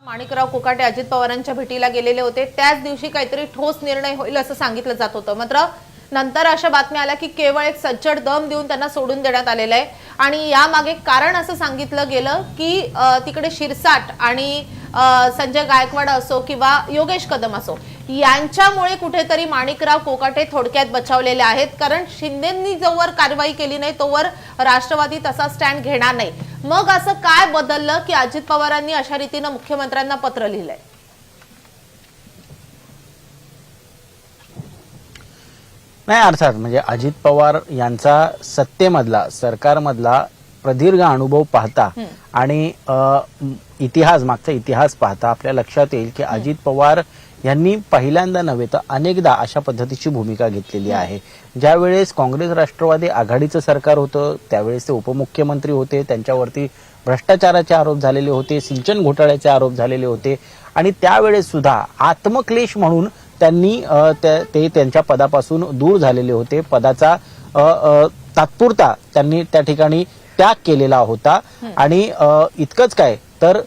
माणिकराव कोकाटे अजित पवारांच्या भेटीला गेलेले होते। त्याच दिवशी काहीतरी ठोस निर्णय होईल असं सांगितलं जात होतं। मात्र नंतर अशा बातम्या आल्या की केवळ एक सज्जड दम देऊन त्यांना सोडून देण्यात आलेलं आहे आणि यामागे कारण असं सांगितलं गेलं की तिकडे शिरसाट आणि संजय गायकवाड असो किंवा योगेश कदम असो यांच्यामुळे कुठेतरी माणिकराव कोकाटे थोडक्यात बचावलेले आहेत। कारण शिंदेंनी जोवर कारवाई केली नाही तोवर राष्ट्रवादी तसा स्टँड घेणार नाही। मग असं काय बदललं की अजित पवारांनी अशा रीतीने मुख्यमंत्र्यांना पत्र लिहिलंय? नाही, अर्थात म्हणजे अजित पवार यांचा सत्तेमधला सरकारमधला प्रदीर्घ अनुभव पाहता आणि मागचा इतिहास पाहता आपल्या लक्षात येईल की अजित पवार यांनी पहिल्यांदा नव्हे तर अनेकदा अशा पद्धतीची भूमिका घेतलेली आहे। ज्यावेळेस काँग्रेस राष्ट्रवादी आघाडीचं सरकार होतं त्यावेळेस ते उपमुख्यमंत्री होते, त्यांच्यावरती भ्रष्टाचाराचे आरोप झालेले होते, सिंचन घोटाळ्याचे आरोप झालेले होते आणि त्यावेळेस सुद्धा आत्मक्लेश म्हणून त्यांनी ते त्यांच्या पदापासून दूर झालेले होते। पदाचा तात्पुरता त्यांनी त्या ठिकाणी त्याग केलेला होता आणि इतकंच काय तर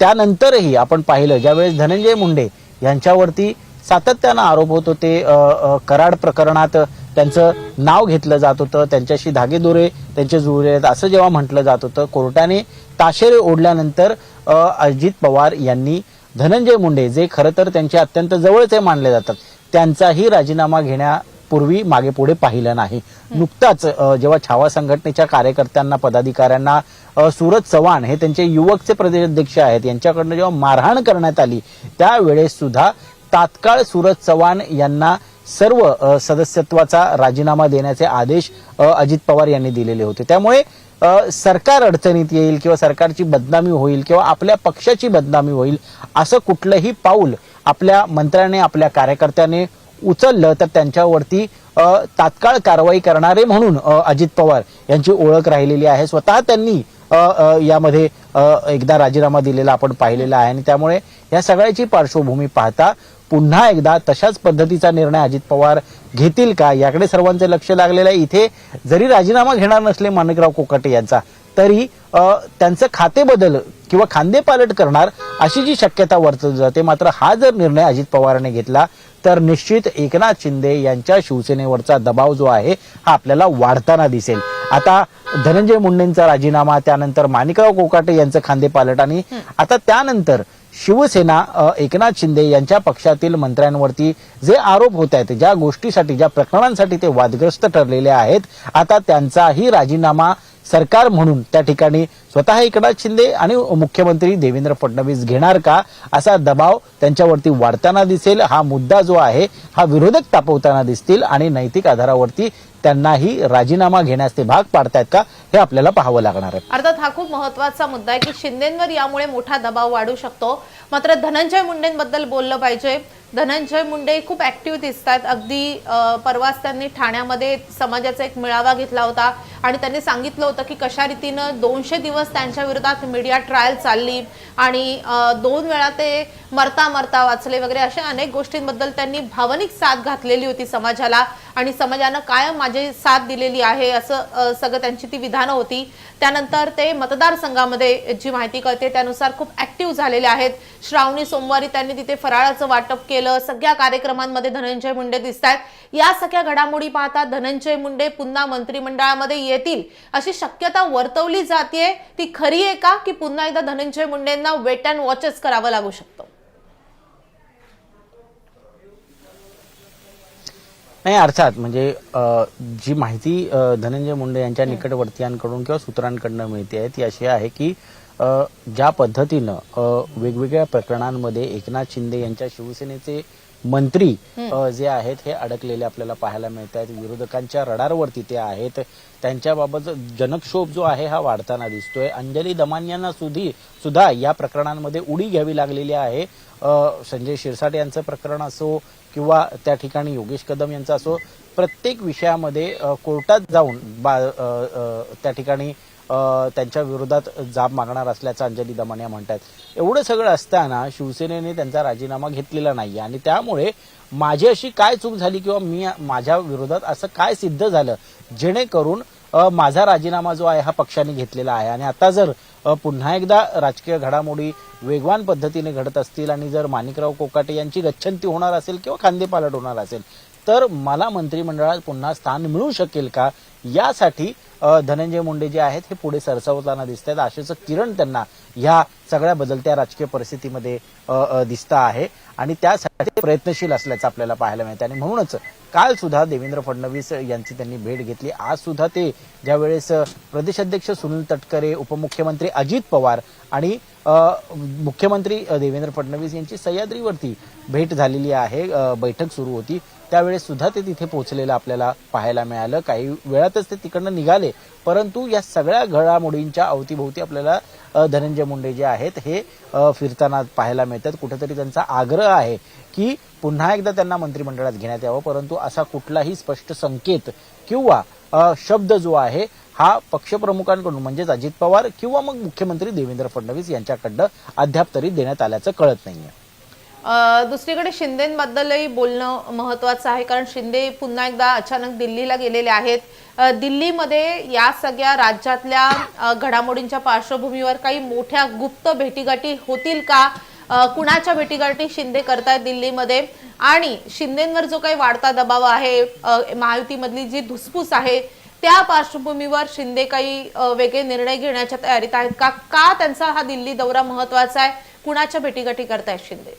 त्यानंतरही आपण पाहिलं ज्यावेळेस धनंजय मुंडे यांच्यावरती सातत्यानं आरोप होत होते, कराड प्रकरणात त्यांचं नाव घेतलं जात होतं, त्यांच्याशी धागेदोरे त्यांचे जुळले आहेत असं जेव्हा म्हटलं जात होतं, कोर्टाने ताशेरे ओढल्यानंतर अजित पवार यांनी धनंजय मुंडे जे खरं तर त्यांचे अत्यंत जवळचे मानले जातात त्यांचाही राजीनामा घेण्यापूर्वी मागे पुढे पाहिलं नाही। नुकताच जेव्हा छावा संघटनेच्या कार्यकर्त्यांना पदाधिकाऱ्यांना सूरज चव्हाण हे त्यांचे युवकचे प्रदेशाध्यक्ष आहेत यांच्याकडनं जेव्हा मारहाण करण्यात आली त्यावेळेस सुद्धा तात्काळ सूरज चव्हाण यांना सर्व सदस्यत्वाचा राजीनामा देण्याचे आदेश अजित पवार यांनी दिलेले होते। त्यामुळे सरकार अडचणीत येईल किंवा सरकारची बदनामी होईल किंवा आपल्या पक्षाची बदनामी होईल असं कुठलंही पाऊल आपल्या मंत्र्याने आपल्या कार्यकर्त्याने उचललं तर त्यांच्यावरती तात्काळ कारवाई करणारे म्हणून अजित पवार यांची ओळख राहिलेली आहे। स्वतः त्यांनी यामध्ये एकदा राजीनामा दिलेला आपण पाहिलेला आहे आणि त्यामुळे या सगळ्याची पार्श्वभूमी पाहता पुन्हा एकदा तशाच पद्धतीचा निर्णय अजित पवार घेतील का याकडे सर्वांचे लक्ष लागलेलं आहे। इथे जरी राजीनामा घेणार नसले माणिकराव कोकाटे यांचा तरी त्यांचं खाते बदल किंवा खांदेपालट करणार अशी जी शक्यता वर्तवली जाते। मात्र हा जर निर्णय अजित पवारांनी घेतला तर निश्चित एकनाथ शिंदे यांच्या शिवसेनेवरचा दबाव जो आहे हा आपल्याला वाढताना दिसेल। आता धनंजय मुंडेंचा राजीनामा, त्यानंतर माणिकराव कोकाटे यांचं खांदेपालट आणि आता त्यानंतर शिवसेना एकनाथ शिंदे यांच्या पक्षातील मंत्र्यांवरती जे आरोप होत आहेत, ज्या गोष्टीसाठी ज्या प्रकरणांसाठी ते वादग्रस्त ठरलेले आहेत, आता त्यांचाही राजीनामा सरकार म्हणून त्या ठिकाणी स्वतः एकनाथ शिंदे आणि मुख्यमंत्री देवेंद्र फडणवीस घेणार का असा दबाव त्यांच्यावरती वाढताना दिसेल। हा मुद्दा जो आहे हा विरोधक तापवताना दिसतील आणि नैतिक आधारावरती त्यांनाही राजीनामा घेण्यास ते भाग पाडतायत का हे आपल्याला पाहावं लागणार आहे। अर्थात हा खूप महत्त्वाचा मुद्दा आहे की शिंदेंवर यामुळे मोठा दबाव वाढू शकतो। मात्र धनंजय मुंडेंबद्दल बोललं पाहिजे। धनंजय मुंडे खूप ऍक्टिव्ह दिसतात। अगदी परवाच त्यांनी ठाण्यामध्ये समाजाचा एक मेळावा घेतला होता आणि त्यांनी सांगितलं होतं की कशा रीतीनं 200 दिवस त्यांच्या विरोधात मीडिया ट्रायल चालली आणि 2 वेळा ते मरता मरता वाचले वगैरे अशा अनेक गोष्टींबद्दल त्यांनी भावनिक साथ घातलेली होती समाजाला आणि समाजानं कायम माझी साथ दिलेली आहे असं सगळं त्यांची ती विधानं होती। त्यानंतर ते मतदारसंघामध्ये जी माहिती कळते त्यानुसार खूप ऍक्टिव्ह झालेले आहेत। श्रावणी सोमवारी त्यांनी तिथे फराळाचं वाटप केलं, सगळ्या कार्यक्रमांमध्ये धनंजय मुंडे दिसतात। या सगळ्या घडामोडी पाहता धनंजय मुंडे पुन्हा मंत्रिमंडळामध्ये येतील अशी शक्यता वर्तवली जाते। ती खरी आहे का की पुन्हा एकदा धनंजय मुंडेंना वेट अँड वॉचच करावं लागू शकतं? नाही, अर्थात म्हणजे जी माहिती धनंजय मुंडे यांच्या निकटवर्तीयांकडून किंवा सूत्रांकडनं मिळते आहे ती अशी आहे की ज्या पद्धतीनं वेगवेगळ्या प्रकरणांमध्ये एकनाथ शिंदे यांच्या शिवसेनेचे मंत्री जे आहेत हे अडकलेले आपल्याला पाहायला मिळत आहेत। विरोधकांच्या रडारवरती ते आहेत। त्यांच्याबाबत जनक्षोभ जो आहे हा वाढताना दिसतोय। अंजली दमानी यांना सुद्धा या प्रकरणांमध्ये उडी घ्यावी लागलेली आहे। संजय शिरसाट यांचं प्रकरण असो किंवा त्या ठिकाणी योगेश कदम यांचा असो, प्रत्येक विषयामध्ये कोर्टात जाऊन त्या ठिकाणी त्यांच्या विरोधात जाब मागणार असल्याचं अंजली दमानिया म्हणतात। एवढं सगळं असताना शिवसेनेने त्यांचा राजीनामा घेतलेला नाही आणि त्यामुळे माझी अशी काय चूक झाली किंवा माझ्या विरोधात असं काय सिद्ध झालं जेणेकरून माझा राजीनामा जो आहे हा पक्षाने घेतलेला आहे आणि आता जर पुन्हा एकदा राजकीय घडामोडी वेगवान पद्धतीने घडत असतील आणि जर माणिकराव कोकाटे यांची गच्छंती होणार असेल किंवा खांदेपालट होणार असेल तर मला मंत्रिमंडळात पुन्हा स्थान मिळू शकेल का, यासाठी धनंजय मुंडे जे आहेत हे पुढे सरसावताना दिसत आहेत. आशेचं किरण त्यांना ह्या सगळ्या बदलत्या राजकीय परिस्थितीमध्ये दिसतं आहे आणि त्यासाठी प्रयत्नशील असल्याचं आपल्याला पाहायला मिळतं. आणि म्हणूनच काल सुद्धा देवेंद्र फडणवीस यांची त्यांनी भेट घेतली. आज सुद्धा ते ज्यावेळेस प्रदेशाध्यक्ष सुनील तटकरे, उपमुख्यमंत्री अजित पवार आणि मुख्यमंत्री देवेंद्र फडणवीस यांची सह्याद्रीवरती भेट झालेली आहे, बैठक सुरू होती, त्यावेळेस सुद्धा ते तिथे पोहोचलेलं आपल्याला पाहायला मिळालं. काही वेळातच ते तिकडनं निघाले, परंतु या सगळ्या घडामोडींच्या अवतीभोवती आपल्याला धनंजय मुंडे जे आहेत हे फिरताना पाहायला मिळतात. कुठेतरी त्यांचा आग्रह आहे की पुन्हा एकदा त्यांना मंत्रिमंडळात घेण्यात यावं, परंतु असा कुठलाही स्पष्ट संकेत किंवा शब्द जो आहे हा पक्षप्रमुखांकडून म्हणजेच अजित पवार किंवा मग मुख्यमंत्री देवेंद्र फडणवीस यांच्याकडनं अद्याप तरी देण्यात आल्याचं कळत नाहीये. दुसरीकडे शिंदेबद्दलही बोलणं महत्वाचं आहे, कारण शिंदे पुन्हा एकदा अचानक दिल्लीला गेलेले आहेत. दिल्लीमध्ये या सगळ्या राज्यातल्या घडामोडींच्या पार्श्वभूमीवर काही मोठ्या गुप्त भेटीगाठी होतील का, कुणाच्या भेटीगाठी शिंदे करतायत दिल्लीमध्ये, आणि शिंदेंवर जो काही वाढता दबाव आहे, महायुतीमधली जी धुसफूस आहे, त्या पार्श्वभूमीवर शिंदे काही वेगळे निर्णय घेण्याच्या तयारीत आहेत का? का त्यांचा हा दिल्ली दौरा महत्वाचा आहे? कुणाच्या भेटीगाठी करतायत शिंदे?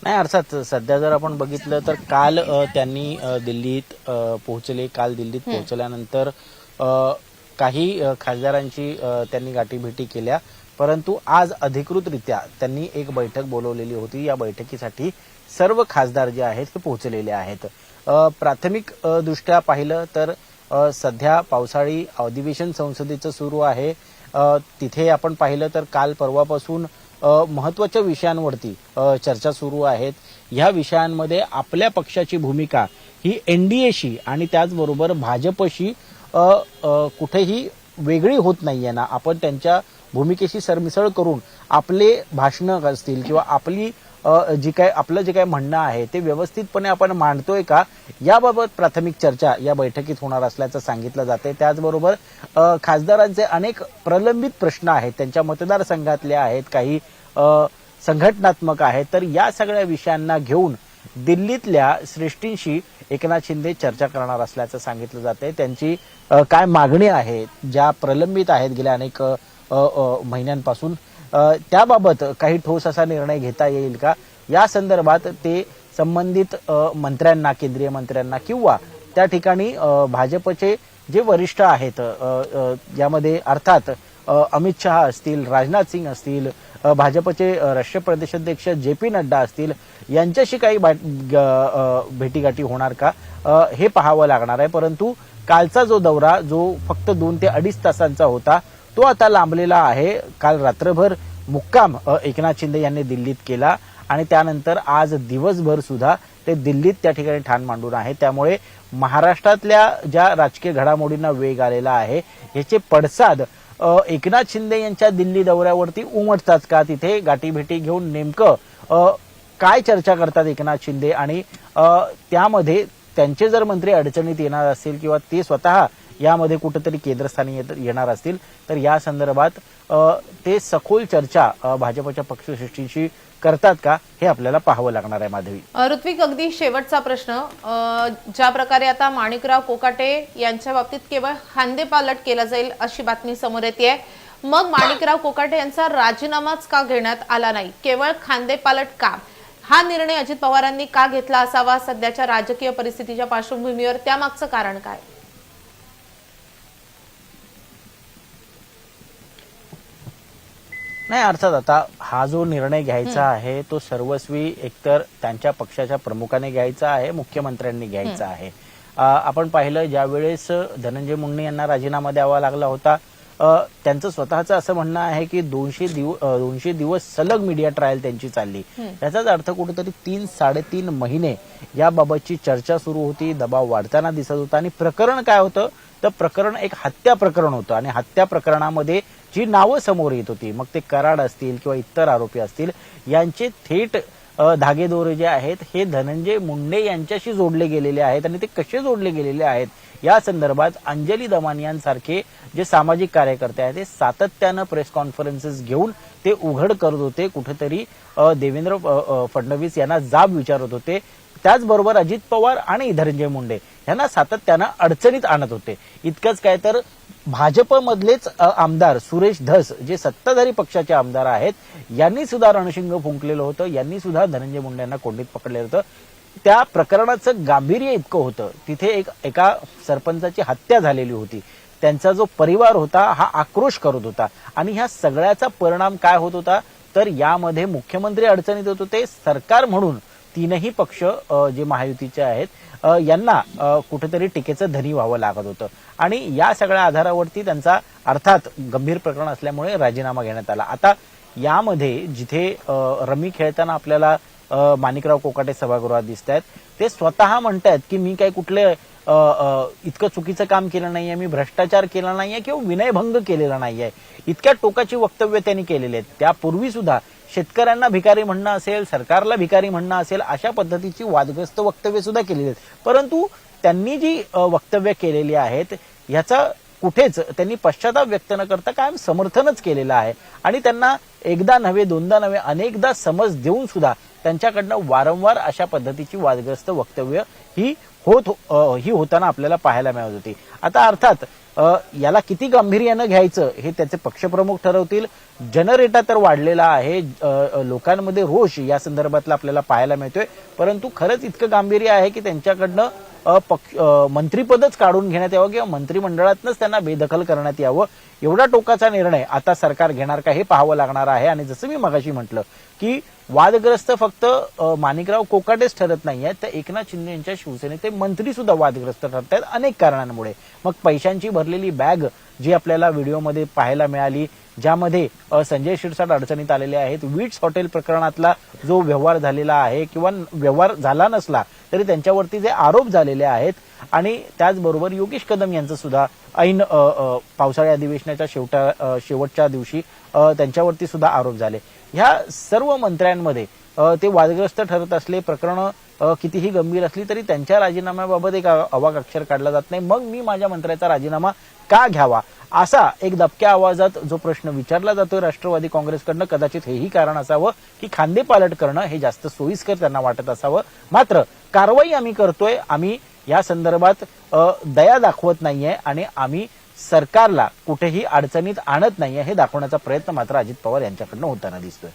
नाही, अर्थात सध्या जर आपण बघितलं तर काल त्यांनी दिल्लीत पोहोचले. काल दिल्लीत पोहोचल्यानंतर काही खासदारांची त्यांनी गाठीभेटी केल्या, परंतु आज अधिकृतरित्या त्यांनी एक बैठक बोलवलेली होती. या बैठकीसाठी सर्व खासदार जे आहेत ते पोहोचलेले आहेत. प्राथमिक दृष्ट्या पाहिलं तर सध्या पावसाळी अधिवेशन संसदेचं सुरू आहे. तिथे आपण पाहिलं तर काल परवापासून महत्वाच्या विषयांवरती चर्चा सुरू आहेत. या विषयांमध्ये आपल्या पक्षाची भूमिका ही एनडीएशी आणि त्याचबरोबर भाजपशी कुठेही वेगळी होत नाहीये ना. आपण त्यांच्या भूमिकेशी सरमिसळ करून आपले भाषणं असतील किंवा आपलं जे काय म्हणणं आहे ते व्यवस्थितपणे आपण मांडतोय का, याबाबत प्राथमिक चर्चा या बैठकीत होणार असल्याचं सांगितलं जाते. त्याचबरोबर खासदारांचे अनेक प्रलंबित प्रश्न आहेत, त्यांच्या मतदारसंघातले आहेत, काही संघटनात्मक आहेत, तर या सगळ्या विषयांना घेऊन दिल्लीतल्या श्रेष्ठींशी एकनाथ शिंदे चर्चा करणार असल्याचं सांगितलं जाते. त्यांची काय मागणी आहे, ज्या प्रलंबित आहेत गेल्या अनेक महिन्यांपासून, त्याबाबत काही ठोस असा निर्णय घेता येईल का, या संदर्भात ते संबंधित मंत्र्यांना, केंद्रीय मंत्र्यांना किंवा त्या ठिकाणी भाजपचे जे वरिष्ठ आहेत, यामध्ये अर्थात अमित शहा असतील, राजनाथ सिंग असतील, भाजपचे राष्ट्रीय प्रदेशाध्यक्ष जे.पी. नड्डा असतील, यांच्याशी काही भेटीगाठी होणार का हे पाहावं लागणार आहे. परंतु कालचा जो दौरा, जो फक्त 2 ते 2.5 तासांचा होता, तो आता लांबलेला आहे. काल रात्रभर मुक्काम एकनाथ शिंदे यांनी दिल्लीत केला आणि त्यानंतर आज दिवसभर सुद्धा ते दिल्लीत त्या ठिकाणी ठाण मांडून आहे. त्यामुळे महाराष्ट्रातल्या ज्या राजकीय घडामोडींना वेग आलेला आहे, याचे पडसाद एकनाथ शिंदे यांच्या दिल्ली दौऱ्यावरती उमटतात का, तिथे गाठीभेटी घेऊन नेमकं काय चर्चा करतात एकनाथ शिंदे, आणि त्यामध्ये त्यांचे जर मंत्री अडचणीत येणार असतील किंवा ते स्वतः यामध्ये कुठेतरी केंद्रस्थानी येणार असतील, तर या संदर्भात ते सखोल चर्चा भाजपच्या पक्षश्रेष्ठींशी करतात का, हे आपल्याला पाहावं लागणार आहे. माधवी, ऋत्विक, अगदी शेवटचा प्रश्न, ज्या प्रकारे आता माणिकराव कोकाटे यांच्या बाबतीत केवळ खांदेपालट केला जाईल अशी बातमी समोर येते, मग माणिकराव कोकाटे यांचा राजीनामाच का घेण्यात आला नाही, केवळ खांदेपालट का, हा निर्णय अजित पवारांनी का घेतला असावा सध्याच्या राजकीय परिस्थितीच्या पार्श्वभूमीवर, त्यामागचं कारण काय? नाही, अर्थात आता हा जो निर्णय घ्यायचा आहे तो सर्वस्वी एकतर त्यांच्या पक्षाच्या प्रमुखाने घ्यायचा आहे, मुख्यमंत्र्यांनी घ्यायचा आहे. आपण पाहिलं ज्यावेळेस धनंजय मुंडे यांना राजीनामा द्यावा लागला होता, त्यांचं स्वतःचं असं म्हणणं आहे की 200 दिवस सलग मीडिया ट्रायल त्यांची चालली. याचाच अर्थ कुठेतरी 3-3.5 महिने याबाबतची चर्चा सुरू होती, दबाव वाढताना दिसत होता. आणि प्रकरण काय होतं, तर प्रकरण एक हत्या प्रकरण होतं आणि हत्या प्रकरणामध्ये जी नावं समोर येत होती, मग ते कराड असतील किंवा इतर आरोपी असतील, यांचे थेट धागेदोरे जे आहेत हे धनंजय मुंडे यांच्याशी जोडले गेलेले आहेत आणि ते कसे जोडले गेलेले आहेत या संदर्भात अंजली दमानियांसारखे जे सामाजिक कार्यकर्ते आहेत ते सातत्यानं प्रेस कॉन्फरन्सेस घेऊन ते उघड करत होते, कुठेतरी देवेंद्र फडणवीस यांना जाब विचारत होते. त्याचबरोबर अजित पवार आणि धनंजय मुंडे यांना सातत्यानं अडचणीत आणत होते. इतकंच काय तर भाजपमधलेच आमदार सुरेश धस जे सत्ताधारी पक्षाचे आमदार आहेत यांनी सुद्धा रणशिंग फुंकलेलं होतं, यांनी सुद्धा धनंजय मुंडे यांना कोंडीत पकडलेलं होतं. त्या प्रकरणाचं गांभीर्य इतकं होतं, तिथे एका सरपंचाची हत्या झालेली होती, त्यांचा जो परिवार होता हा आक्रोश करत होता आणि ह्या सगळ्याचा परिणाम काय होत होता तर यामध्ये मुख्यमंत्री अडचणीत येत होते. सरकार म्हणून तीनही पक्ष जे महायुतीचे आहेत यांना कुठेतरी टीकेचं धनी व्हावं लागत होतं आणि या सगळ्या आधारावरती त्यांचा अर्थात गंभीर प्रकरण असल्यामुळे राजीनामा घेण्यात आला. आता यामध्ये जिथे रमी खेळताना आपल्याला माणिकराव कोकाटे सभागृहात दिसत आहेत, ते स्वतः म्हणतात की मी काही कुठले इतकं चुकीचं काम केलं नाहीये, मी भ्रष्टाचार केला नाहीये किंवा विनयभंग केलेला नाहीये, इतक्या टोकाची वक्तव्य त्यांनी केलेली आहेत. त्यापूर्वी सुद्धा शेतकऱ्यांना भिकारी म्हणणं असेल, सरकारला भिकारी म्हणणं असेल, अशा पद्धतीची वादग्रस्त वक्तव्य सुद्धा केलेली आहेत. परंतु त्यांनी जी वक्तव्य केलेली आहेत याचा कुठेच त्यांनी पश्चाताप व्यक्त न करता कायम समर्थनच केलेलं आहे आणि त्यांना एकदा नव्हे दोनदा नव्हे अनेकदा समज देऊन सुद्धा त्यांच्याकडनं वारंवार अशा पद्धतीची वादग्रस्त वक्तव्य ही होताना आपल्याला पाहायला मिळत होती. आता अर्थात याला किती गांभीर्यानं घ्यायचं हे त्याचे पक्षप्रमुख ठरवतील. जनरेटा तर वाढलेला आहे, लोकांमध्ये रोष या संदर्भातला आपल्याला पाहायला मिळतोय, परंतु खरंच इतकं गांभीर्य आहे की त्यांच्याकडनं मंत्रिपदच काढून घेण्यात यावं किंवा मंत्रिमंडळातनंच त्यांना बेदखल करण्यात यावं, एवढा टोकाचा निर्णय आता सरकार घेणार का हे पाहावं लागणार आहे. आणि जसं मी मगाशी म्हटलं की वादग्रस्त फक्त माणिकराव कोकाटेच ठरत नाहीये, तर एकनाथ शिंदे यांच्या शिवसेनेचे मंत्री सुद्धा वादग्रस्त ठरत आहेत अनेक कारणांमुळे. मग पैशांची भरलेली बॅग जी आपल्याला व्हिडिओमध्ये पाहायला मिळाली, ज्यामध्ये संजय शिरसाट अडचणीत आलेले आहेत, विट्स हॉटेल प्रकरणातला जो व्यवहार झालेला आहे किंवा व्यवहार झाला नसला तरी त्यांच्यावरती जे आरोप झालेले आहेत आणि त्याचबरोबर योगेश कदम यांचं सुद्धा ऐन पावसाळी अधिवेशनाच्या शेवटच्या दिवशी त्यांच्यावरती सुद्धा आरोप झाले. ह्या सर्व मंत्र्यांमध्ये ते वादग्रस्त ठरत असले, प्रकरणं कितीही गंभीर असली तरी त्यांच्या राजीनाम्याबाबत एक अवाक अक्षर काढला जात नाही. मग मी माझ्या मंत्र्याचा राजीनामा का घ्यावा असा एक दबक्या आवाजात जो प्रश्न विचारला जातोय राष्ट्रवादी काँग्रेसकडनं, कदाचित हेही कारण असावं की खांदेपालट करणं हे जास्त सोयीस्कर त्यांना वाटत असावं. मात्र कारवाई आम्ही करतोय, आम्ही या संदर्भात दया दाखवत नाहीये आणि आम्ही सरकारला कुठेही अडचणीत आणत नाहीये हे दाखवण्याचा प्रयत्न मात्र अजित पवार यांच्याकडनं होताना दिसतोय.